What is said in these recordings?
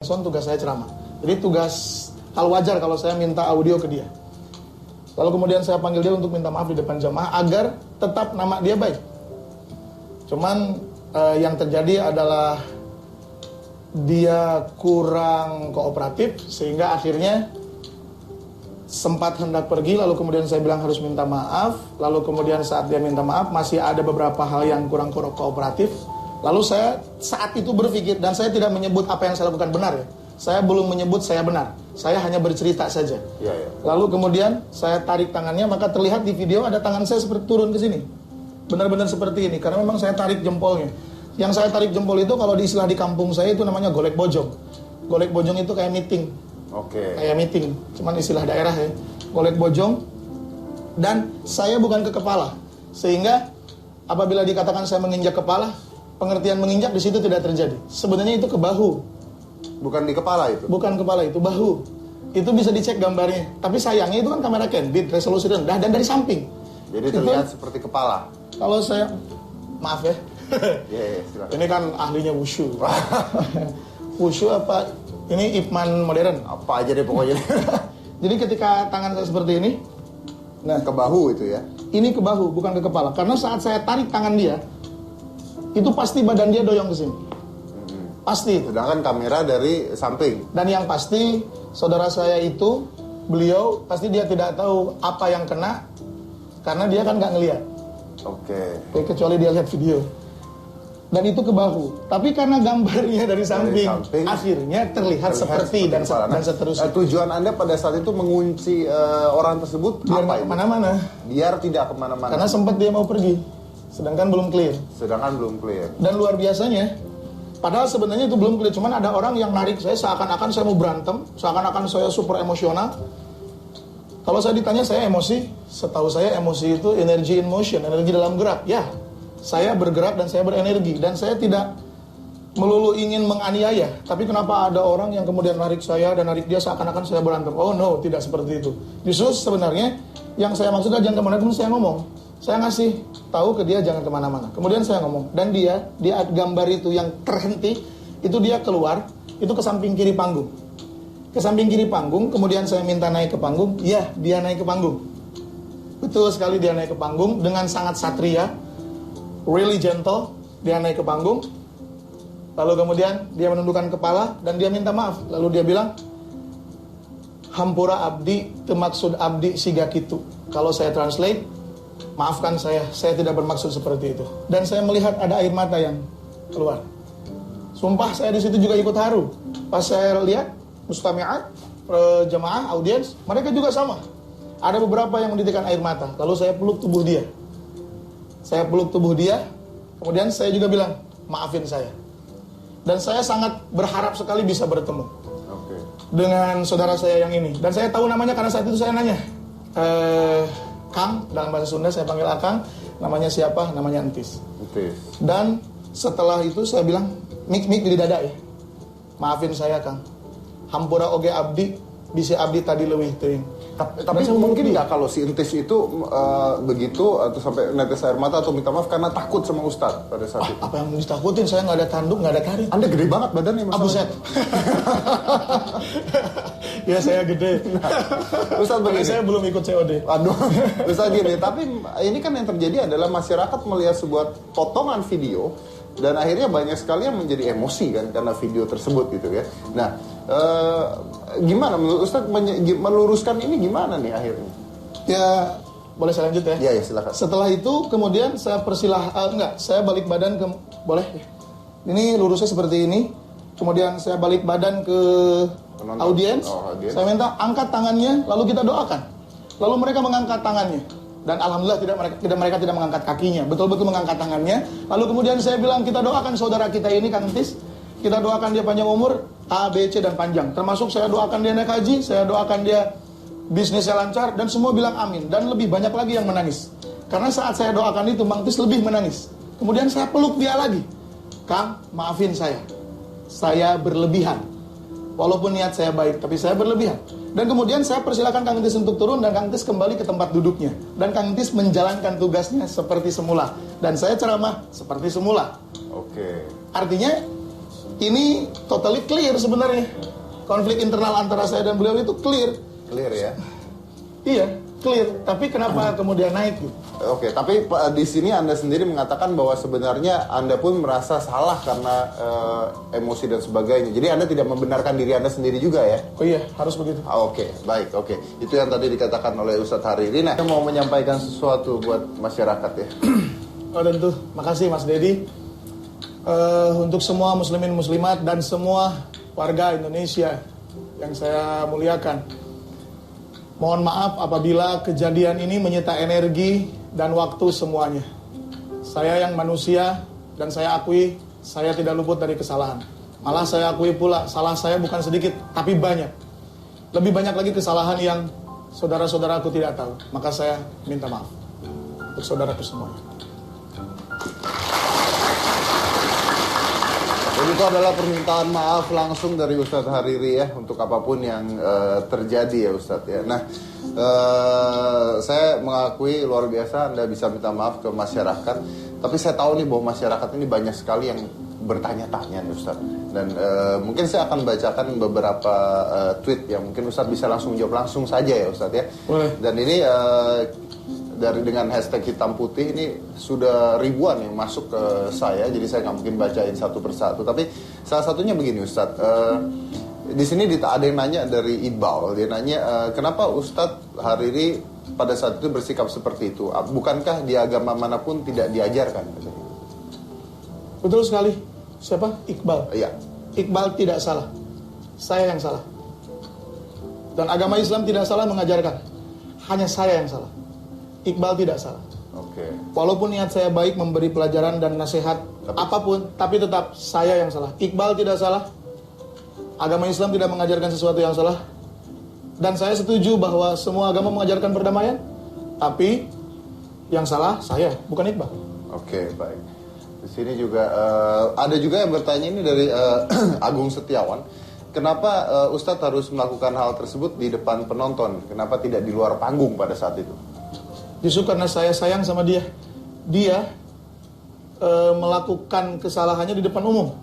Son tugas saya ceramah. Jadi hal wajar kalau saya minta audio ke dia. Lalu kemudian saya panggil dia untuk minta maaf di depan jamaah agar tetap nama dia baik. Cuman yang terjadi adalah dia kurang kooperatif sehingga akhirnya sempat hendak pergi, lalu kemudian saya bilang harus minta maaf. Lalu kemudian saat dia minta maaf masih ada beberapa hal yang kurang kooperatif. Lalu saya saat itu berpikir, dan saya tidak menyebut apa yang saya lakukan benar ya. Saya belum menyebut saya benar. Saya hanya bercerita saja. Ya. Lalu kemudian saya tarik tangannya, maka terlihat di video ada tangan saya seperti turun ke sini. Benar-benar seperti ini, karena memang saya tarik jempolnya. Yang saya tarik jempol itu kalau di istilah di kampung saya itu namanya golek bojong. Golek bojong itu kayak meeting. Oke. Kayak meeting, cuman istilah daerah ya. Golek bojong. Dan saya bukan ke kepala. Sehingga apabila dikatakan saya menginjak kepala, pengertian menginjak di situ tidak terjadi. Sebenarnya itu ke bahu. Bukan di kepala itu? Bukan kepala, itu bahu. Itu bisa dicek gambarnya. Tapi sayangnya itu kan kamera candid, resolusi rendah, dan dari samping. Jadi terlihat itu, seperti kepala? Kalau saya, maaf ya. Iya, silakan. Ini kan ahlinya wushu. Wushu apa? Ini Ip Man modern. Apa aja deh pokoknya. Jadi ketika tangan saya seperti ini, nah ke bahu itu ya? Ini ke bahu, bukan ke kepala. Karena saat saya tarik tangan dia, itu pasti badan dia doyong ke sini. Pasti. Sedangkan kamera dari samping. Dan yang pasti, saudara saya itu, beliau pasti dia tidak tahu apa yang kena, karena dia kan nggak ngelihat. Oke. Kecuali dia lihat video. Dan itu ke bahu. Tapi karena gambarnya dari samping akhirnya terlihat seperti dan seterusnya. Tujuan Anda pada saat itu mengunci orang tersebut biar apa itu? Kemana-mana. Biar tidak kemana-mana. Karena sempat dia mau pergi. Sedangkan belum clear. Dan luar biasanya, padahal sebenarnya itu belum clear. Cuman ada orang yang narik saya seakan-akan saya mau berantem, seakan-akan saya super emosional. Kalau saya ditanya saya emosi, setahu saya emosi itu energy in motion, energi dalam gerak. Ya, saya bergerak dan saya berenergi. Dan saya tidak melulu ingin menganiaya. Tapi kenapa ada orang yang kemudian narik saya dan narik dia seakan-akan saya berantem? Oh no, tidak seperti itu. Justru sebenarnya yang saya maksud adalah jangan kemana-mana, saya ngomong. Saya ngasih tahu ke dia jangan kemana-mana. Kemudian saya ngomong. Dan dia gambar itu yang terhenti, itu dia keluar, itu ke samping kiri panggung. Ke samping kiri panggung, kemudian saya minta naik ke panggung. Ya, dia naik ke panggung. Betul sekali dia naik ke panggung dengan sangat satria. Really gentle, dia naik ke panggung. Lalu kemudian dia menundukkan kepala dan dia minta maaf. Lalu dia bilang, Hampura abdi, temaksud abdi siga kitu. Kalau saya translate, maafkan saya tidak bermaksud seperti itu. Dan saya melihat ada air mata yang keluar. Sumpah saya di situ juga ikut haru. Pas saya lihat mustami'at, jemaah, audiens, mereka juga sama. Ada beberapa yang menitikkan air mata. Lalu saya peluk tubuh dia. Kemudian saya juga bilang, maafin saya. Dan saya sangat berharap sekali bisa bertemu dengan saudara saya yang ini. Dan saya tahu namanya karena saat itu saya nanya, Kang, dalam bahasa Sunda saya panggil Akang, namanya siapa? Namanya Entis. Dan setelah itu saya bilang, mik di dada ya. Maafin saya Kang. Hampura oge abdi, bisa abdi tadi leuwih teuing. Tapi mungkin nggak kalau si Entis itu begitu atau sampai netes air mata atau minta maaf karena takut sama Ustadz pada saat itu? Apa yang ditakutin? Saya nggak ada tanduk, nggak ada tarik. Anda gede banget badannya Mas. Buset. Ya saya gede. Ustadz begini. Saya belum ikut COD. Aduh, Ustadz gini. Tapi ini kan yang terjadi adalah masyarakat melihat sebuah potongan video dan akhirnya banyak sekali yang menjadi emosi kan karena video tersebut gitu ya. Nah, gimana menurut Ustadz meluruskan ini gimana nih akhirnya? Ya, boleh saya lanjut ya? Iya, silakan. Setelah itu kemudian saya saya balik badan ke, boleh? Ini lurusnya seperti ini. Kemudian saya balik badan ke audiens. Saya minta angkat tangannya, lalu kita doakan. Lalu mereka mengangkat tangannya. Dan alhamdulillah mereka tidak mengangkat kakinya, betul-betul mengangkat tangannya. Lalu kemudian saya bilang kita doakan saudara kita ini Kang Entis, kita doakan dia panjang umur, A, B, C dan panjang. Termasuk saya doakan dia naik haji, saya doakan dia bisnisnya lancar dan semua bilang amin. Dan lebih banyak lagi yang menangis. Karena saat saya doakan itu Kang Entis lebih menangis. Kemudian saya peluk dia lagi. Kang, maafin saya berlebihan. Walaupun niat saya baik, tapi saya berlebihan. Dan kemudian saya persilakan Kang Entis untuk turun dan Kang Entis kembali ke tempat duduknya. Dan Kang Entis menjalankan tugasnya seperti semula. Dan saya ceramah seperti semula. Oke. Artinya Ini totally clear sebenarnya. Konflik internal antara saya dan beliau itu clear. Clear ya. Iya, clear. Tapi kenapa kemudian naik gitu? Oke, tapi di sini Anda sendiri mengatakan bahwa sebenarnya Anda pun merasa salah karena emosi dan sebagainya. Jadi Anda tidak membenarkan diri Anda sendiri juga ya? Oh iya, harus begitu. Oke, baik, oke. Itu yang tadi dikatakan oleh Ustadz Hariri. Nah, saya mau menyampaikan sesuatu buat masyarakat ya. Oh tentu, makasih Mas Dedi. Untuk semua muslimin muslimat dan semua warga Indonesia yang saya muliakan, mohon maaf apabila kejadian ini menyita energi dan waktu semuanya. Saya yang manusia dan saya akui saya tidak luput dari kesalahan. Malah saya akui pula salah saya bukan sedikit tapi banyak. Lebih banyak lagi kesalahan yang saudara-saudaraku tidak tahu. Maka saya minta maaf untuk saudaraku semuanya. Jadi itu adalah permintaan maaf langsung dari Ustadz Hariri ya untuk apapun yang terjadi ya Ustadz ya. Nah, saya mengakui luar biasa Anda bisa minta maaf ke masyarakat. Tapi saya tahu nih bahwa masyarakat ini banyak sekali yang bertanya-tanya nih Ustadz. Dan mungkin saya akan bacakan beberapa tweet yang mungkin Ustadz bisa langsung jawab langsung saja ya Ustadz ya. Boleh. Dan ini dengan hashtag hitam putih ini sudah ribuan yang masuk ke saya, jadi saya nggak mungkin bacain satu persatu. Tapi salah satunya begini Ustadz, di sini ada yang nanya dari Iqbal, dia nanya kenapa Ustadz Hariri pada saat itu bersikap seperti itu? Bukankah di agama manapun tidak diajarkan? Betul sekali. Siapa? Iqbal. Iya. Iqbal tidak salah. Saya yang salah. Dan agama Islam tidak salah mengajarkan. Hanya saya yang salah. Iqbal tidak salah. Oke. Walaupun niat saya baik memberi pelajaran dan nasihat apapun, tapi tetap saya yang salah. Iqbal tidak salah. Agama Islam tidak mengajarkan sesuatu yang salah. Dan saya setuju bahwa semua agama mengajarkan perdamaian. Tapi yang salah saya, bukan Iqbal. Oke, baik. Di sini juga ada juga yang bertanya ini dari Agung Setiawan. Kenapa Ustadz harus melakukan hal tersebut di depan penonton? Kenapa tidak di luar panggung pada saat itu? Justru karena saya sayang sama dia. Dia melakukan kesalahannya di depan umum.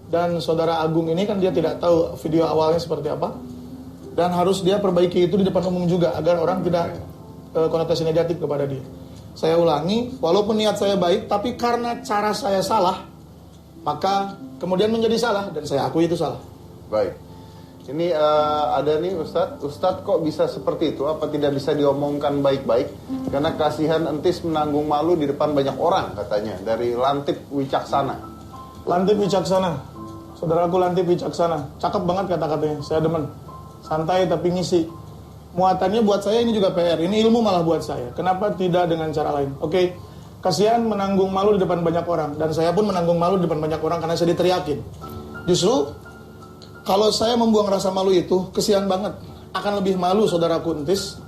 Dan saudara Agung ini kan dia tidak tahu video awalnya seperti apa. Dan harus dia perbaiki itu di depan umum juga agar orang tidak konotasi negatif kepada dia. Saya ulangi, walaupun niat saya baik, tapi karena cara saya salah, maka kemudian menjadi salah dan saya akui itu salah. Baik. Ini ada nih Ustadz kok bisa seperti itu? Apa tidak bisa diomongkan baik-baik? Karena kasihan entis menanggung malu di depan banyak orang katanya. Dari Lantip Wicaksana. Lantip Wicaksana, saudaraku Lantip Wicaksana, cakep banget kata-katanya, saya demen. Santai tapi ngisi. Muatannya buat saya ini juga PR, ini ilmu malah buat saya. Kenapa tidak dengan cara lain? Oke, kasihan menanggung malu di depan banyak orang. Dan saya pun menanggung malu di depan banyak orang karena saya diteriakin. Justru kalau saya membuang rasa malu itu, kesian banget. Akan lebih malu saudaraku entis,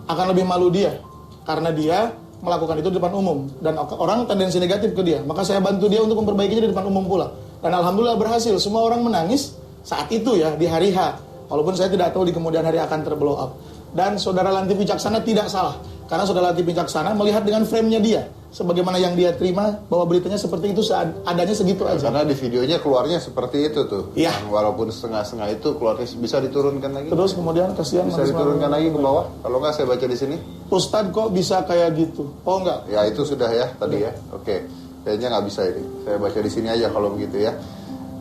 akan lebih malu dia. Karena dia melakukan itu di depan umum. Dan orang tendensi negatif ke dia. Maka saya bantu dia untuk memperbaikinya di depan umum pula. Dan alhamdulillah berhasil. Semua orang menangis saat itu ya, di hari H. Walaupun saya tidak tahu di kemudian hari akan terblow up. Dan saudara Lantip Wicaksana tidak salah. Karena saudara Lantip Wicaksana melihat dengan frame-nya dia. Sebagaimana yang dia terima, bahwa beritanya seperti itu, adanya segitu aja. Karena di videonya keluarnya seperti itu tuh. Iya. Walaupun setengah-setengah itu keluarnya bisa diturunkan lagi. Terus kemudian kasihan. Bisa diturunkan lagi ke bawah. Kalau nggak saya baca di sini. Ustadz kok bisa kayak gitu? Oh enggak. Ya itu sudah ya tadi ya. Oke. Kayaknya nggak bisa ini. Saya baca di sini aja kalau begitu ya.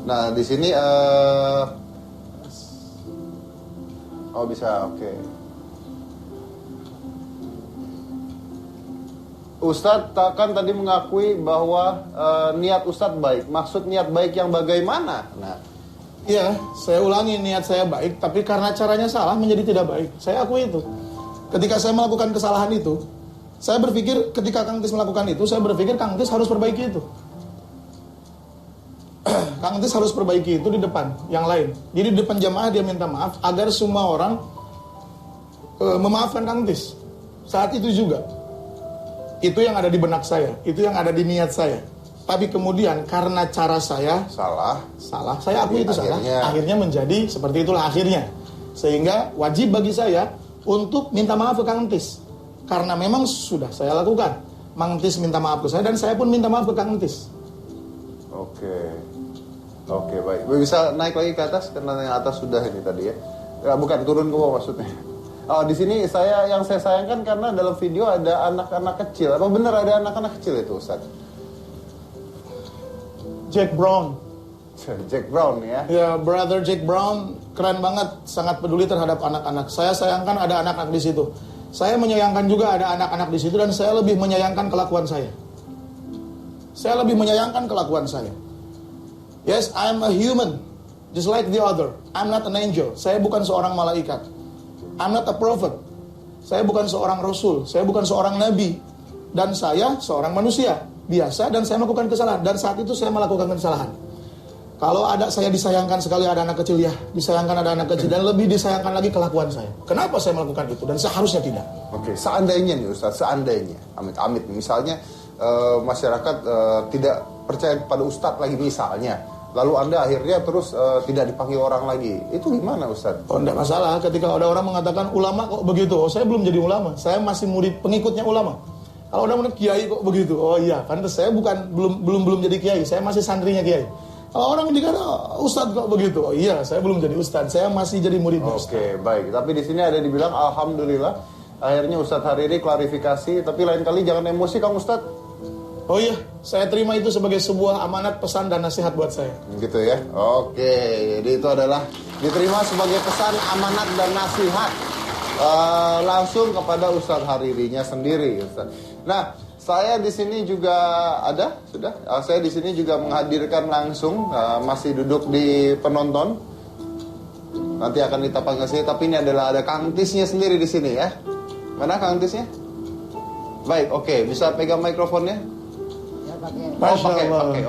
Nah di sini oh bisa, oke. Ustadz kan tadi mengakui bahwa niat Ustadz baik. Maksud niat baik yang bagaimana? Nah, Iya, saya ulangi, niat saya baik, tapi karena caranya salah menjadi tidak baik. Saya akui itu. Ketika saya melakukan kesalahan itu, saya berpikir ketika Kang Tis melakukan itu, saya berpikir Kang Tis harus perbaiki itu. Kang Tis harus perbaiki itu di depan yang lain. Jadi di depan jamaah dia minta maaf agar semua orang memaafkan Kang Tis. Saat itu juga. Itu yang ada di benak saya, itu yang ada di niat saya. Tapi kemudian karena cara saya salah, saya akui itu salah. Akhirnya menjadi seperti itulah akhirnya. Sehingga wajib bagi saya untuk minta maaf ke Kang Tis. Karena memang sudah saya lakukan. Mang Tis minta maaf ke saya dan saya pun minta maaf ke Kang Tis. Oke. Oke, baik. Bisa naik lagi ke atas karena yang atas sudah ini tadi ya. Ya bukan turun ke bawah maksudnya. Oh, di sini saya sayangkan karena dalam video ada anak-anak kecil. Apa benar ada anak-anak kecil itu, Ustaz? Jack Brown. Jack Brown ya. Ya, brother Jack Brown keren banget, sangat peduli terhadap anak-anak. Saya sayangkan ada anak-anak di situ. Saya menyayangkan juga ada anak-anak di situ dan saya lebih menyayangkan kelakuan saya. Saya lebih menyayangkan kelakuan saya. Yes, I am a human, just like the other. I'm not an angel. Saya bukan seorang malaikat. I'm not a prophet. Saya bukan seorang rasul. Saya bukan seorang nabi. Dan saya seorang manusia biasa dan saya melakukan kesalahan. Dan saat itu saya melakukan kesalahan. Kalau ada saya disayangkan sekali ada anak kecil ya, disayangkan ada anak kecil dan lebih disayangkan lagi kelakuan saya. Kenapa saya melakukan itu dan seharusnya tidak? Oke, seandainya nih Ustaz, seandainya, amit-amit misalnya masyarakat tidak percaya pada Ustadz lagi misalnya, lalu Anda akhirnya terus tidak dipanggil orang lagi, itu gimana Ustadz? Oh, enggak masalah ketika ada orang mengatakan ulama kok begitu. Oh, saya belum jadi ulama, saya masih murid pengikutnya ulama. Kalau orang bilang kiai kok begitu, oh iya, kan saya belum jadi kiai, saya masih santrinya kiai. Kalau orang dikata ustadz kok begitu, oh iya, saya belum jadi ustadz, saya masih jadi muridnya ustadz. Oke, baik. Tapi di sini ada dibilang alhamdulillah, akhirnya Ustadz Hariri klarifikasi. Tapi lain kali jangan emosi Kang Ustadz. Oh iya, saya terima itu sebagai sebuah amanat, pesan dan nasihat buat saya. Gitu ya. Oke, jadi itu adalah diterima sebagai pesan, amanat dan nasihat langsung kepada Ustadz Haririnya sendiri, Ustadz. Nah, saya di sini juga ada, sudah. Saya di sini juga menghadirkan langsung, masih duduk di penonton. Nanti akan kita panggil sini, tapi ini adalah ada Kang Tisnya sendiri di sini ya. Mana Kang Tisnya? Baik, oke, bisa pegang mikrofonnya?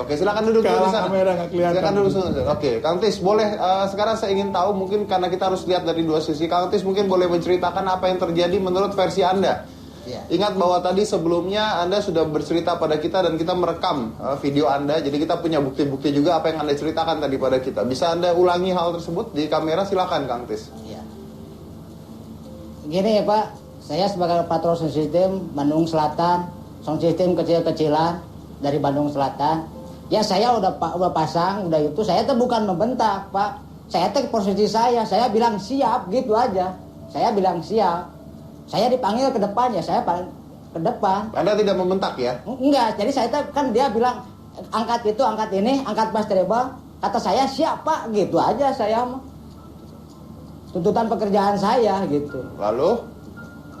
Oke, silakan duduk di sana. Silakan duduk di sana. Oke, Kang Tis, boleh sekarang saya ingin tahu mungkin karena kita harus lihat dari dua sisi. Kang Tis mungkin boleh menceritakan apa yang terjadi menurut versi Anda. Ya. Ingat bahwa tadi sebelumnya Anda sudah bercerita pada kita dan kita merekam video Anda. Jadi kita punya bukti-bukti juga apa yang Anda ceritakan tadi pada kita. Bisa Anda ulangi hal tersebut di kamera, silakan Kang Tis. Ya. Gini ya Pak, saya sebagai patrol sound system Bandung Selatan, sound system kecil-kecilan dari Bandung Selatan. Ya saya udah pasang, udah itu saya tuh bukan membentak Pak. Saya tuh posisi saya bilang siap gitu aja. Saya bilang siap. Saya dipanggil ke depan ya saya ke depan. Anda tidak membentak ya? Enggak, jadi saya tuh kan dia bilang angkat itu, angkat ini, angkat bass treble. Kata saya siap Pak, gitu aja saya mah. Tuntutan pekerjaan saya gitu. Lalu?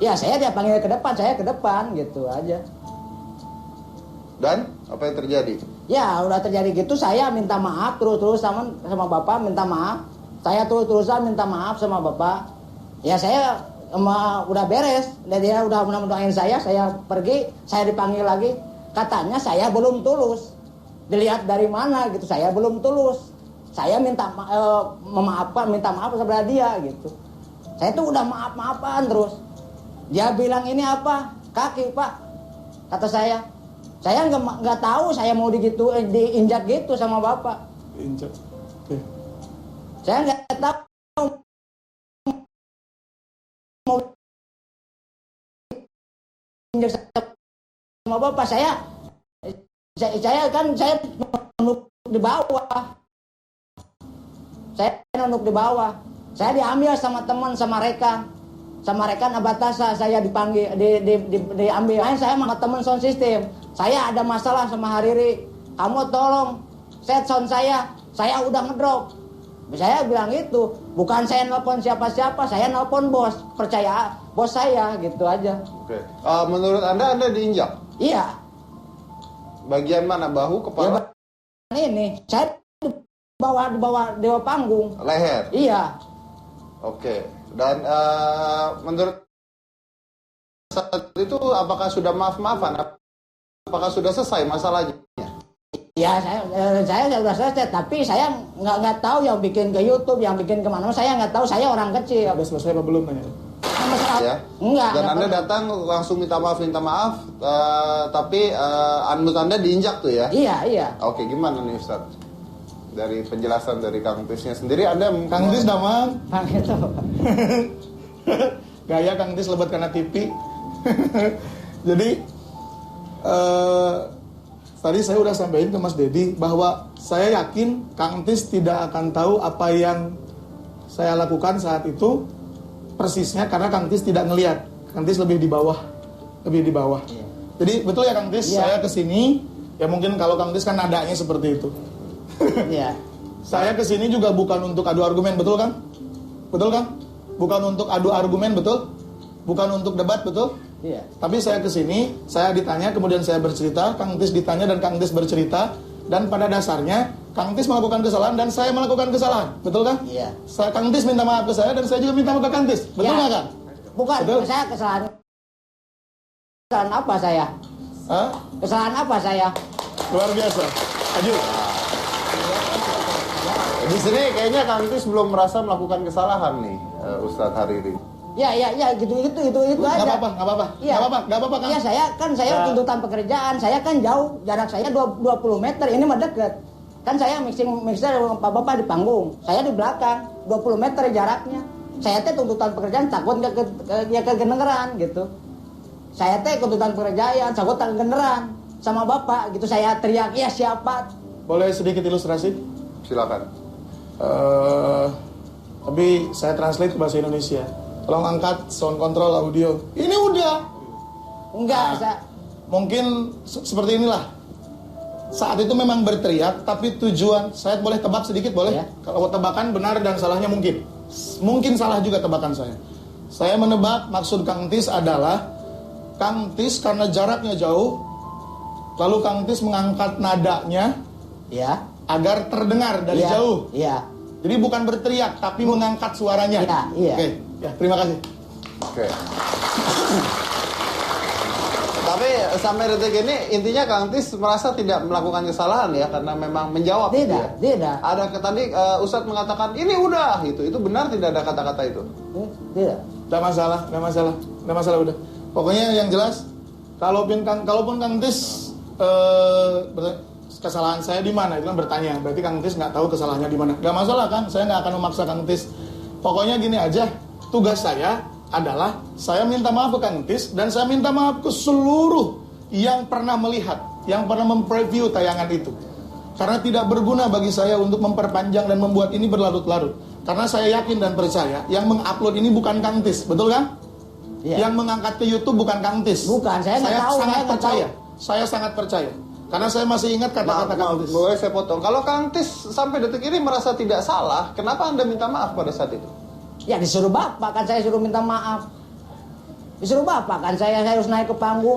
Ya saya dia panggil ke depan, saya ke depan gitu aja. Dan apa yang terjadi? Ya udah terjadi gitu, saya minta maaf terus sama bapak, minta maaf. Saya terus-terusan minta maaf sama bapak. Ya saya udah beres, dan dia udah mendoain saya pergi, saya dipanggil lagi. Katanya saya belum tulus. Dilihat dari mana gitu, saya belum tulus. Saya minta maaf kepada dia gitu. Saya tuh udah maaf-maafan terus. Dia bilang ini apa? Kaki Pak. Kata saya nggak tahu saya mau diinjak gitu sama bapak. Injak. Okay. Saya nggak tahu mau injak sama bapak. Saya nunduk di bawah. Saya nunduk di bawah. Saya diambil sama teman, sama rekan Abatasa. Saya dipanggil, diambil. Saya sama teman sound system. Saya ada masalah sama Hariri. Kamu tolong set sound saya udah ngedrop. Saya bilang gitu. Bukan saya nelpon siapa-siapa, saya nelpon bos. Percaya bos saya, gitu aja. Oke. Menurut Anda diinjak? Iya. Bagian mana? Bahu, kepala? Ya, ini. Saya di bawah panggung. Leher? Iya. Oke. Dan menurut saat itu apakah sudah maaf-maafan? Apakah sudah selesai masalahnya? Ya saya sudah selesai, tapi saya nggak tahu yang bikin ke YouTube, yang bikin kemana. Saya nggak tahu, saya orang kecil. Udah selesai apa belum nanya? Ya. Enggak. Dan Anda datang langsung minta maaf, tapi menurut Anda diinjak tuh ya? Iya. Oke, gimana nih Ustaz? Dari penjelasan dari Kang Tisnya sendiri, Anda Kang Tis damang. Kang itu. Gaya Kang Tis lebat karena TV. Jadi tadi saya udah sampaikan ke Mas Dedi bahwa saya yakin Kang Tis tidak akan tahu apa yang saya lakukan saat itu persisnya karena Kang Tis tidak ngelihat. Kang Tis lebih di bawah. Iya. Jadi betul ya Kang Tis, Iya. saya kesini, ya mungkin kalau Kang Tis kan nadanya seperti itu. Iya. Saya kesini juga bukan untuk adu argumen, betul kan? Betul kan? Bukan untuk adu argumen, betul? Bukan untuk debat, betul? Iya. Tapi saya kesini, saya ditanya, kemudian saya bercerita, Kang Tis ditanya dan Kang Tis bercerita, dan pada dasarnya Kang Tis melakukan kesalahan dan saya melakukan kesalahan, betul kan? Iya. Kang Tis minta maaf ke saya dan saya juga minta maaf ke Kang Tis, betul Ya. nggak Kang? Bukan, Betul. saya kesalahan apa saya? Hah? Kesalahan apa saya? Luar biasa. Lanjut. Di sini kayaknya Kang Tis belum merasa melakukan kesalahan nih, Ustadz Hariri. Ya, gitu aja. Nggak apa-apa, Iya. nggak apa-apa Kang. Iya, saya Ya. tuntutan pekerjaan, saya kan jauh, jarak saya 20 meter, ini mah deket. Kan saya mixer Bapak di panggung, saya di belakang, 20 meter jaraknya. Saya teh tuntutan pekerjaan takut kedengeran gitu. Saya teh tuntutan pekerjaan, takut kedengeran sama Bapak gitu. Saya teriak, "Ya siapa?" Boleh sedikit ilustrasi? Silakan. Tapi saya translate ke bahasa Indonesia. Tolong angkat sound control audio. Ini udah. Enggak, Nah, mungkin seperti inilah. Saat itu memang berteriak, tapi tujuan, saya boleh tebak sedikit, boleh? Ya. Kalau tebakan benar dan salahnya mungkin. Mungkin salah juga tebakan saya. Saya menebak maksud Kang Tis adalah, Kang Tis karena jaraknya jauh, lalu Kang Tis mengangkat nadanya ya. agar terdengar dari Iya, jauh. Iya. Jadi bukan berteriak, tapi mengangkat suaranya. Iya. Oke, ya terima kasih. Oke. Tapi sampai detik ini intinya Kang Tis merasa tidak melakukan kesalahan ya karena memang menjawab. gitu ya. Tidak. Ada tadi Ustadz mengatakan ini udah gitu. Itu benar tidak ada kata-kata itu? Tidak. Nggak masalah udah. Pokoknya yang jelas, kalaupun Kang Tis kesalahan saya di mana, itu kan bertanya. Berarti Kang Tis nggak tahu kesalahannya di mana. Nggak masalah kan, saya nggak akan memaksa Kang Tis. Pokoknya gini aja, tugas saya adalah saya minta maaf ke Kang Tis dan saya minta maaf ke seluruh yang pernah melihat, yang pernah mempreview tayangan itu. Karena tidak berguna bagi saya untuk memperpanjang dan membuat ini berlarut-larut. Karena saya yakin dan percaya yang mengupload ini bukan Kang Tis, betul kan? Iya. Yang mengangkat ke YouTube bukan Kang Tis. Bukan, saya nggak tahu, sangat saya nggak percaya. tahu. Saya sangat percaya. Karena saya masih ingat kata-kata Kang Tis. Boleh saya potong. Kalau Kang Tis sampai detik ini merasa tidak salah, kenapa Anda minta maaf pada saat itu? Ya disuruh Bapak kan saya suruh minta maaf. Disuruh Bapak kan saya harus naik ke panggung,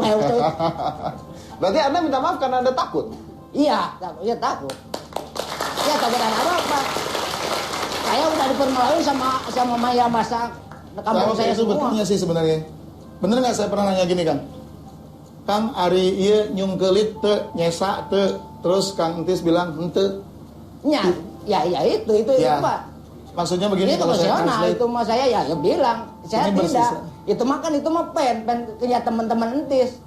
Berarti Anda minta maaf karena Anda takut? Iya, takut. Ya takut ada apa? Saya udah dipermaluin sama Maya Masak kampung saya itu semua. betulnya sih sebenarnya. Bener nggak saya pernah nanya gini Kang? Kang Ari iya nyungkelit te nyesa te, terus Kang Tis bilang hente. Ya itu Ya. Pak. Maksudnya begini Itu kalau saya profesional, translate. itu mah saya ya bilang, saya Ini tidak. bersisa. Itu mah pen punya teman-teman entis.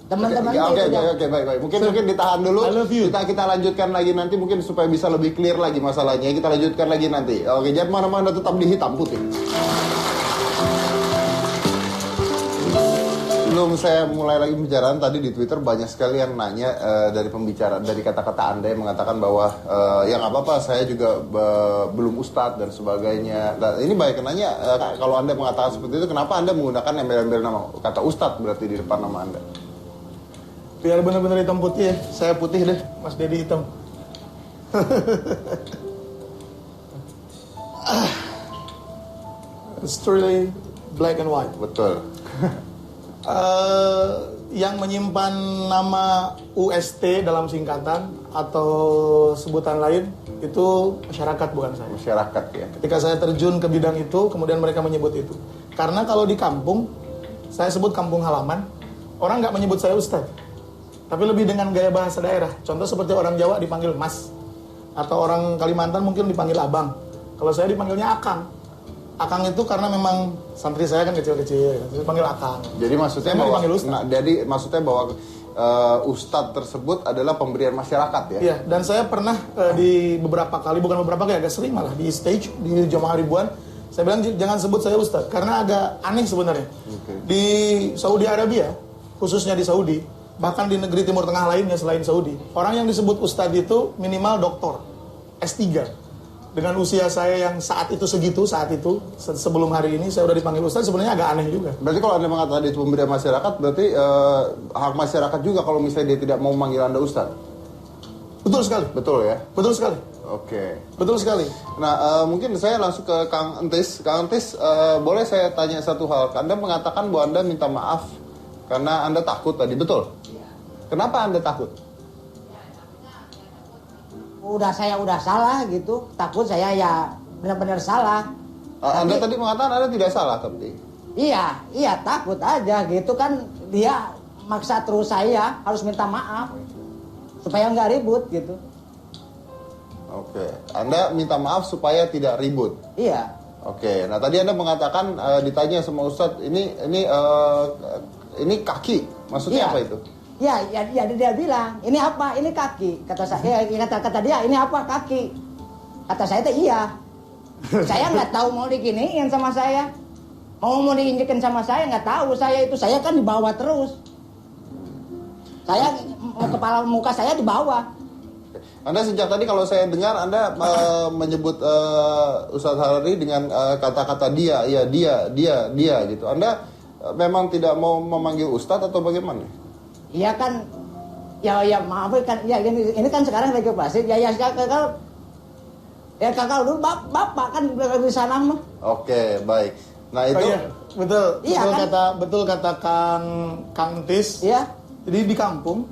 Teman-teman Oke, entis. baik. Mungkin ditahan dulu. I love you. Kita lanjutkan lagi nanti mungkin supaya bisa lebih clear lagi masalahnya. Kita lanjutkan lagi nanti. Oke, jangan mana-mana, tetap di hitam putih. Sebelum saya mulai lagi pembicaraan tadi di Twitter banyak sekali yang nanya dari pembicaraan, dari kata-kata Anda yang mengatakan bahwa ya nggak apa-apa, saya juga belum ustadz dan sebagainya. Nah, ini banyak yang nanya kalau Anda mengatakan seperti itu, kenapa Anda menggunakan embel-embel nama kata ustadz berarti di depan nama Anda? Biar benar-benar hitam putih ya. Saya putih deh, Mas Dedi hitam. It's truly black and white. Betul. Yang menyimpan nama UST dalam singkatan atau sebutan lain itu masyarakat, bukan saya. Masyarakat ya. Ketika saya terjun ke bidang itu, kemudian mereka menyebut itu. Karena kalau di kampung, saya sebut kampung halaman, orang nggak menyebut saya Ustadz, tapi lebih dengan gaya bahasa daerah. Contoh seperti orang Jawa dipanggil Mas, atau orang Kalimantan mungkin dipanggil Abang. Kalau saya dipanggilnya Akang. Akang itu karena memang santri saya kan kecil-kecil, saya panggil Akang. Jadi maksudnya Saya mau bahwa dipanggil Ustadz. jadi maksudnya bahwa ustadz tersebut adalah pemberian masyarakat ya. Iya, dan saya pernah di beberapa kali, bukan beberapa kali, agak sering malah di stage di Jamaah Ribuan, saya bilang jangan sebut saya Ustadz karena agak aneh sebenarnya. Okay. Di Saudi Arabia, khususnya di Saudi, bahkan di negeri Timur Tengah lainnya selain Saudi, orang yang disebut ustadz itu minimal doktor S3. Dengan usia saya yang saat itu sebelum hari ini saya udah dipanggil ustadz, sebenarnya agak aneh juga. Berarti kalau Anda mengatakan itu pemberdayaan masyarakat, berarti hak masyarakat juga kalau misalnya dia tidak mau memanggil Anda ustadz? Betul sekali. Betul ya? Betul sekali. Oke. Betul sekali. Nah, mungkin saya langsung ke Kang Entis. Kang Entis, boleh saya tanya satu hal? Anda mengatakan bahwa Anda minta maaf karena Anda takut tadi, betul? Kenapa Anda takut? Saya udah salah gitu, takut saya ya benar-benar salah. Anda Tapi- tadi mengatakan Anda tidak salah tapi. Iya takut aja gitu kan, dia maksa terus saya harus minta maaf supaya nggak ribut gitu. Oke, Anda minta maaf supaya tidak ribut. Iya. Oke, nah tadi Anda mengatakan ditanya sama Ustadz, ini kaki, maksudnya Iya. apa itu? Ya, dia bilang, ini apa? Ini kaki. Kata saya, kata dia, ini apa? Kaki. Kata saya itu iya. Saya nggak tahu mau diginiin sama saya. Mau diinjekin sama saya nggak tahu. Saya kan di bawah terus. Saya kepala muka saya di bawah. Anda sejak tadi kalau saya dengar Anda menyebut Ustadz Hariri dengan kata-kata dia gitu. Anda memang tidak mau memanggil Ustadz atau bagaimana? Iya kan, ya maaf kan, ya ini kan sekarang lagi plastik, ya kakak dulu bapak kan di sana mah. Oke, baik. Nah itu, Oh, iya. Iya, kan? Betul kata Kang Tis. Iya. Jadi di kampung,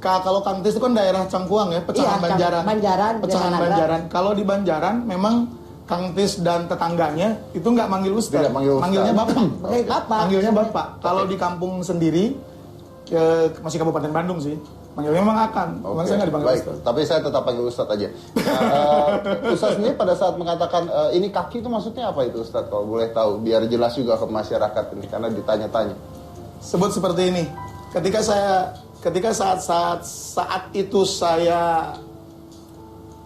kalau Kang Tis itu kan daerah Cangkuang ya, pecahan Iya, Banjaran. Desa Nagra. Banjaran. Kalau di Banjaran memang Kang Tis dan tetangganya itu nggak manggil ustaz, Tidak manggil ustaz. manggilnya bapak. Manggil bapak. Manggilnya bapak. Kalau di kampung sendiri, masih Kabupaten Bandung sih, manggilnya memang akan. Cuman saya nggak dipanggil baik. ustaz. Tapi saya tetap panggil Ustadz aja. Ustadz sendiri pada saat mengatakan ini kaki itu maksudnya apa itu Ustadz? Kalau boleh tahu, biar jelas juga ke masyarakat ini karena ditanya-tanya. Sebut seperti ini. Ketika saat itu saya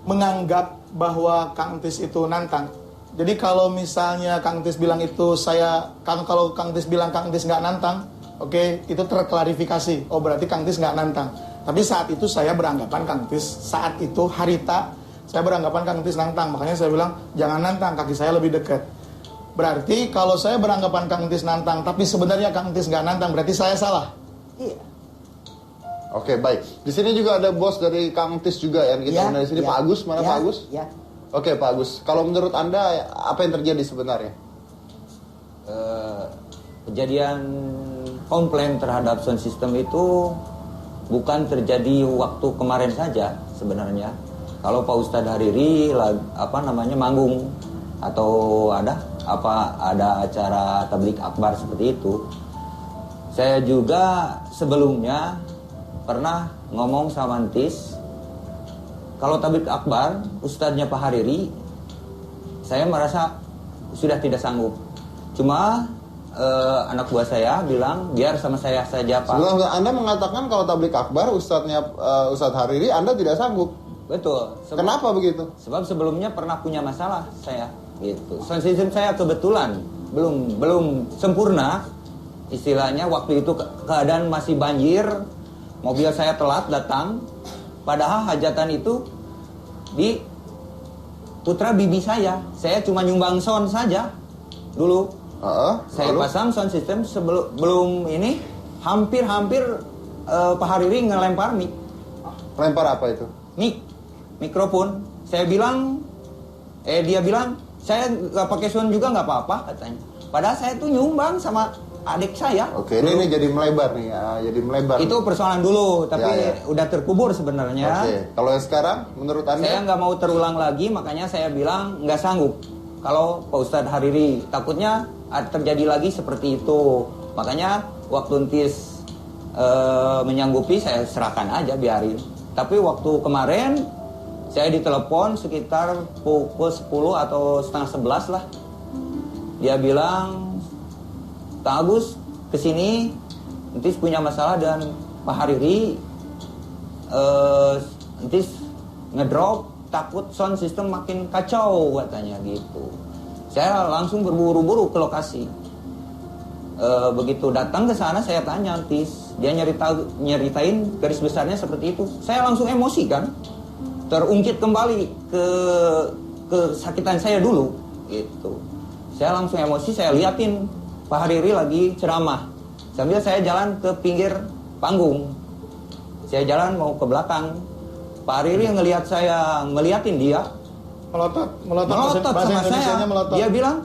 menganggap bahwa Kang Tis itu nantang. Jadi kalau misalnya Kang Tis bilang itu kalau Kang Tis bilang Kang Tis nggak nantang, oke, itu terklarifikasi. Oh berarti Kang Tis nggak nantang. Tapi saat itu saya beranggapan Kang Tis, saat itu harita, saya beranggapan Kang Tis nantang. Makanya saya bilang jangan nantang, kaki saya lebih dekat. Berarti kalau saya beranggapan Kang Tis nantang, tapi sebenarnya Kang Tis nggak nantang, berarti saya salah. Iya. Oke, baik. Di sini juga ada bos dari Kang Tis juga yang kita undang di sini, Pak Agus. Mana Pak Agus? Iya. Oke, Pak Agus. Kalau menurut Anda apa yang terjadi sebenarnya? Kejadian komplain terhadap sound system itu bukan terjadi waktu kemarin saja sebenarnya. Kalau Pak Ustadz Hariri manggung atau ada acara tablik akbar seperti itu, saya juga sebelumnya pernah ngomong sama Entis, kalau tablik akbar Ustadznya Pak Hariri, saya merasa sudah tidak sanggup. Cuma anak buah saya bilang biar sama saya saja Pak. Sebenarnya Anda mengatakan kalau tablik akbar Ustadz Hariri Anda tidak sanggup. Betul. Kenapa begitu? Sebab sebelumnya pernah punya masalah saya gitu. Sound system saya kebetulan belum sempurna. Istilahnya waktu itu keadaan masih banjir, mobil saya telat datang. Padahal hajatan itu di putra bibi saya. Saya cuma nyumbang sound saja dulu. Saya pasang sound system belum ini hampir Pak Hariri ngelempar mic. Lempar apa itu? Mikrofon. Saya bilang, dia bilang saya nggak pakai sound juga nggak apa-apa katanya. Padahal saya tuh nyumbang sama adik saya. Oke, ini jadi melebar nih, jadi melebar. Itu persoalan dulu, tapi Ya. udah terkubur sebenarnya. Oke, kalau yang sekarang menurut Anda? Saya nggak mau terulang lagi, makanya saya bilang nggak sanggup. Kalau Pak Ustadz Hariri takutnya terjadi lagi seperti itu. Makanya waktu Entis menyanggupi, saya serahkan aja, biarin. Tapi waktu kemarin saya ditelepon sekitar pukul 10 atau setengah 11 lah. Dia bilang, Kang Agus kesini, Entis punya masalah dan Pak Hariri, Entis ngedrop, takut sound system makin kacau katanya gitu. Saya langsung berburu-buru ke lokasi. begitu datang ke sana saya tanya Tis, dia nyeritain garis besarnya seperti itu. Saya langsung emosi kan, terungkit kembali ke kesakitan saya dulu gitu. Saya langsung emosi, saya liatin Pak Hariri lagi ceramah sambil saya jalan ke pinggir panggung. Saya jalan mau ke belakang, Pak Hariri ngelihat saya ngeliatin dia melotot sama saya. Melotot. Dia bilang,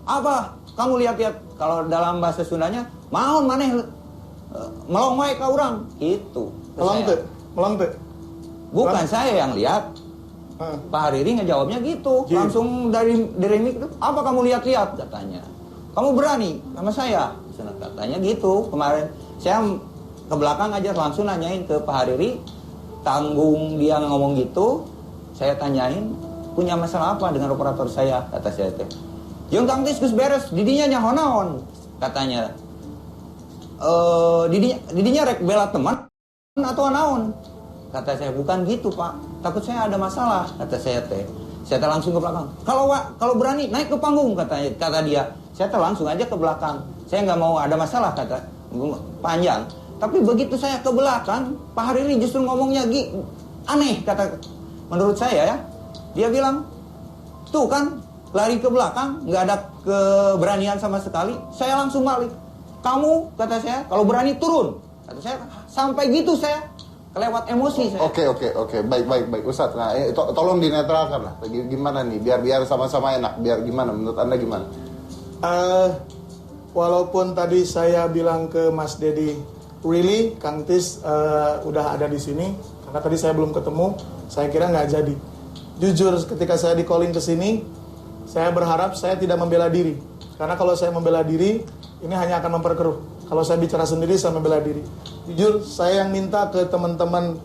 apa kamu lihat-lihat, kalau dalam bahasa Sundanya maun maneh melong wae ka urang gitu. Melong teu. Bukan saya yang lihat. Pak Hariri ngejawabnya gitu. Langsung dari mic itu, apa kamu lihat-lihat katanya. Kamu berani sama saya. Katanya gitu. Kemarin saya ke belakang aja langsung nanyain ke Pak Hariri, tanggung dia ngomong gitu. Saya tanyain, punya masalah apa dengan operator saya, kata saya teh. Jeung Kang Tis geus beres, didinya nyaho naon katanya. Didinya rek bela teman atau naon? Kata saya, bukan gitu Pak, takut saya ada masalah, kata saya teh. Saya teh langsung ke belakang. Kalau berani naik ke panggung, kata dia. Saya teh langsung aja ke belakang. Saya nggak mau ada masalah, kata panjang. Tapi begitu saya ke belakang, Pak Hariri justru ngomongnya aneh, kata menurut saya ya. Dia bilang, tuh kan lari ke belakang, nggak ada keberanian sama sekali. Saya langsung balik. Kamu, kata saya, kalau berani turun. Kata saya, sampai gitu saya kelewat emosi saya. Oke. Baik. Ustadz, nah tolong dinetralkan lah. Gimana nih, biar sama-sama enak. Biar gimana, menurut Anda gimana? Walaupun tadi saya bilang ke Mas Dedi, really, Kang Tis udah ada di sini. Karena tadi saya belum ketemu, saya kira nggak jadi. Jujur, ketika saya di calling ke sini, saya berharap saya tidak membela diri. Karena kalau saya membela diri, ini hanya akan memperkeruh. Kalau saya bicara sendiri, saya membela diri. Jujur, saya yang minta ke teman-teman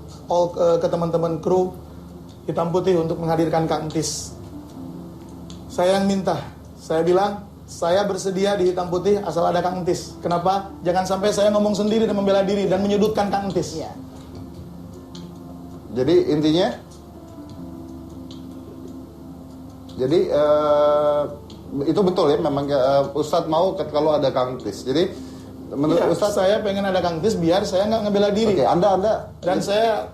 kru Hitam Putih untuk menghadirkan Kang Tis. Saya yang minta. Saya bilang, saya bersedia di Hitam Putih asal ada Kang Tis. Kenapa? Jangan sampai saya ngomong sendiri dan membela diri dan menyudutkan Kang Tis. Iya. Jadi intinya, itu betul ya, memang Ustadz mau kalau ada Kang Tis. Jadi menurut Ustadz, saya pengen ada Kang Tis biar saya nggak ngebela diri. Oke, Anda. Dan saya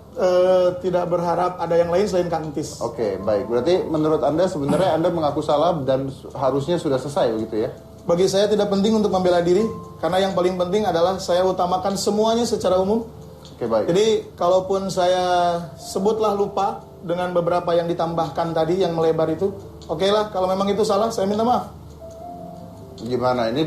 tidak berharap ada yang lain selain Kang Tis. Oke, baik. Berarti menurut Anda sebenarnya Anda mengaku salah dan harusnya sudah selesai begitu ya? Bagi saya tidak penting untuk membela diri, karena yang paling penting adalah saya utamakan semuanya secara umum. Oke, baik. Jadi kalaupun saya sebutlah lupa dengan beberapa yang ditambahkan tadi yang melebar itu, oke lah, kalau memang itu salah saya minta maaf. Gimana ini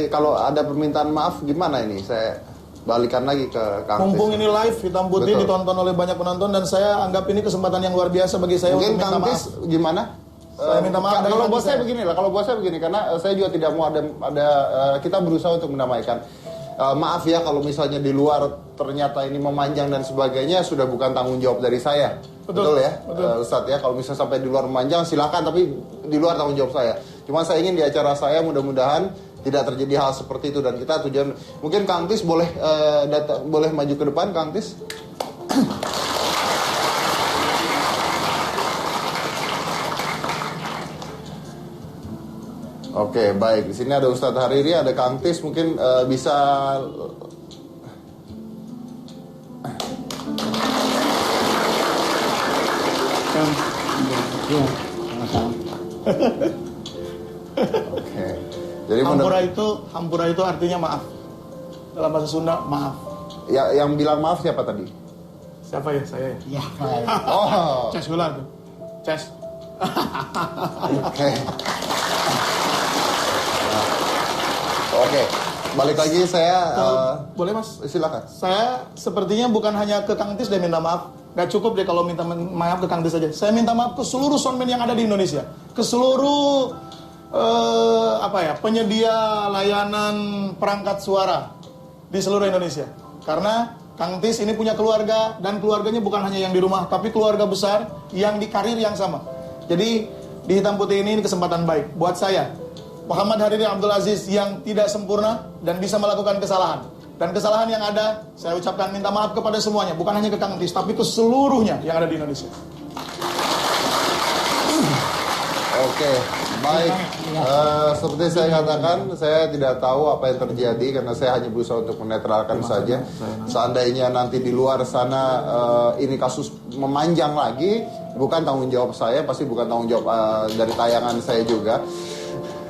kalau ada permintaan maaf gimana ini? Saya balikan lagi ke Kang Tis. Mumpung ini live Hitam Putih ditonton oleh banyak penonton dan saya anggap ini kesempatan yang luar biasa bagi saya. Mungkin untuk minta Kang Tis maaf. gimana? Saya minta maaf. Kalau buat saya begini lah, karena saya juga tidak mau ada kita berusaha untuk mendamaikan. Maaf ya kalau misalnya di luar ternyata ini memanjang dan sebagainya, sudah bukan tanggung jawab dari saya. Betul ya, Ustadz ya. Kalau misalnya sampai di luar memanjang silakan, tapi di luar tanggung jawab saya. Cuma saya ingin di acara saya mudah-mudahan tidak terjadi hal seperti itu dan kita tujuan. Mungkin Kang Tis boleh boleh maju ke depan, Kang Tis. Oke, baik. Di sini ada Ustadz Hariri, ada Kang Tis, mungkin bisa Oke. Jadi hampura itu artinya maaf. Dalam bahasa Sunda, maaf. Ya, yang bilang maaf siapa tadi? Siapa ya? Saya ya. Ya, saya. Oh. Ces ular tuh. Ces. Oke. Oke. Balik lagi saya boleh Mas? Silakan. Saya sepertinya bukan hanya ke Kang Tis dan minta maaf. Gak cukup deh kalau minta maaf ke Kang Tis saja. Saya minta maaf ke seluruh soundman yang ada di Indonesia. Ke seluruh penyedia layanan perangkat suara di seluruh Indonesia. Karena Kang Tis ini punya keluarga dan keluarganya bukan hanya yang di rumah, tapi keluarga besar yang di karir yang sama. Jadi di Hitam Putih ini kesempatan baik buat saya, Muhammad Hariri Abdul Aziz, yang tidak sempurna dan bisa melakukan kesalahan. Dan kesalahan yang ada, saya ucapkan minta maaf kepada semuanya, bukan hanya ke Kang Tis, tapi ke seluruhnya yang ada di Indonesia. Oke. Baik, seperti saya katakan, saya tidak tahu apa yang terjadi karena saya hanya berusaha untuk menetralkan saja. Seandainya nanti di luar sana ini kasus memanjang lagi, bukan tanggung jawab saya, pasti bukan tanggung jawab dari tayangan saya juga.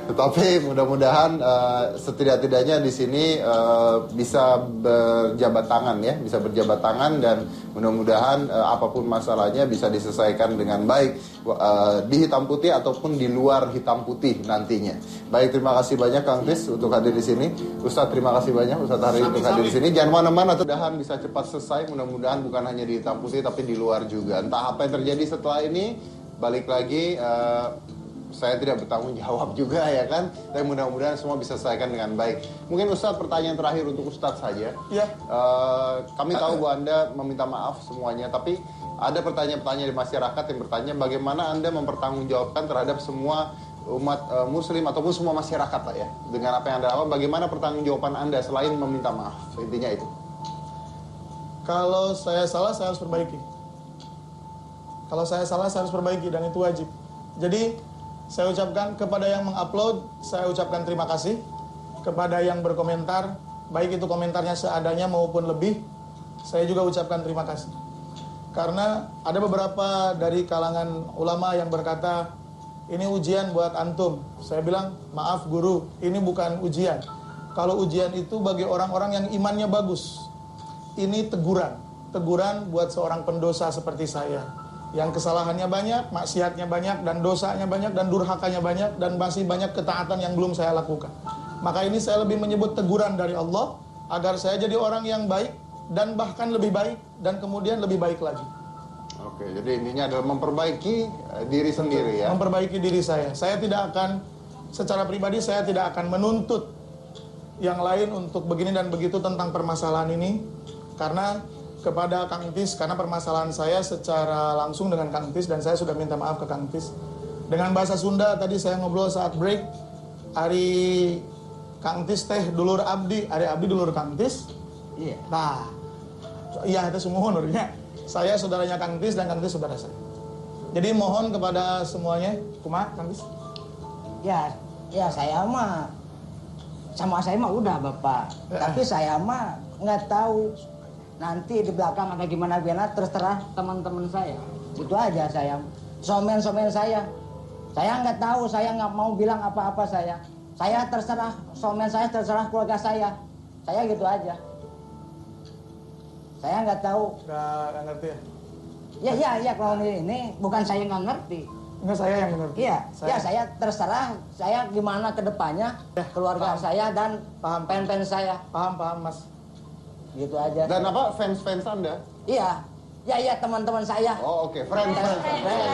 Tetapi mudah-mudahan setidak-tidaknya di sini bisa berjabat tangan ya, bisa berjabat tangan dan mudah-mudahan apapun masalahnya bisa diselesaikan dengan baik di hitam putih ataupun di luar hitam putih nantinya. Baik, terima kasih banyak Kang Tis untuk hadir di sini. Ustadz, terima kasih banyak Ustadz Hari untuk hadir di sini. Jangan mana-mana, mudah-mudahan bisa cepat selesai. Mudah-mudahan bukan hanya di hitam putih tapi di luar juga. Entah apa yang terjadi setelah ini, balik lagi. Saya tidak bertanggung jawab juga ya kan. Tapi mudah-mudahan semua bisa selesaikan dengan baik. Mungkin Ustadz, pertanyaan terakhir untuk Ustadz saja. Iya. Kami tahu bahwa Anda meminta maaf semuanya, tapi ada pertanyaan-pertanyaan di masyarakat yang bertanya bagaimana Anda mempertanggungjawabkan terhadap semua umat muslim ataupun semua masyarakat lah ya. Dengan apa yang Anda lakukan, bagaimana pertanggungjawaban Anda selain meminta maaf? Intinya itu. Kalau saya salah, saya harus perbaiki. Kalau saya salah, saya harus perbaiki dan itu wajib. Jadi saya ucapkan kepada yang mengupload, saya ucapkan terima kasih. Kepada yang berkomentar, baik itu komentarnya seadanya maupun lebih, saya juga ucapkan terima kasih. Karena ada beberapa dari kalangan ulama yang berkata, ini ujian buat antum. Saya bilang, maaf guru, ini bukan ujian. Kalau ujian itu bagi orang-orang yang imannya bagus. Ini teguran. Teguran buat seorang pendosa seperti saya. Yang kesalahannya banyak, maksiatnya banyak, dan dosanya banyak, dan durhakanya banyak, dan masih banyak ketaatan yang belum saya lakukan. Maka ini saya lebih menyebut teguran dari Allah, agar saya jadi orang yang baik, dan bahkan lebih baik, dan kemudian lebih baik lagi. Oke, jadi intinya adalah memperbaiki diri sendiri ya. Memperbaiki diri saya. Saya tidak akan, secara pribadi saya tidak akan menuntut yang lain untuk begini dan begitu tentang permasalahan ini, karena kepada Kang Tis, karena permasalahan saya secara langsung dengan Kang Tis dan saya sudah minta maaf ke Kang Tis. Dengan bahasa Sunda tadi saya ngobrol saat break, Ari Kang Tis teh dulur abdi, Ari abdi dulur Kang Tis. Iya. Nah, iya itu semua nurnya. Saya saudaranya Kang Tis dan Kang Tis saudara saya. Jadi mohon kepada semuanya, kumaha Kang Tis? Ya saya mah sama saya mah udah Bapak. Tapi saya mah nggak tahu nanti di belakang ada gimana terserah teman-teman saya. Itu aja saya. Somen saya. Saya nggak tahu, saya nggak mau bilang apa-apa saya. Saya terserah, somen saya terserah keluarga saya. Saya gitu aja. Saya nggak tahu. Nggak ngerti ya? Ya kalau ini bukan saya nggak ngerti. Enggak, saya yang mengerti. Iya, saya terserah. Saya gimana ke depannya, keluarga saya dan fans saya. Paham Mas. Gitu aja. Dan apa fans-fans Anda? Iya, teman-teman saya. Oh oke, friends.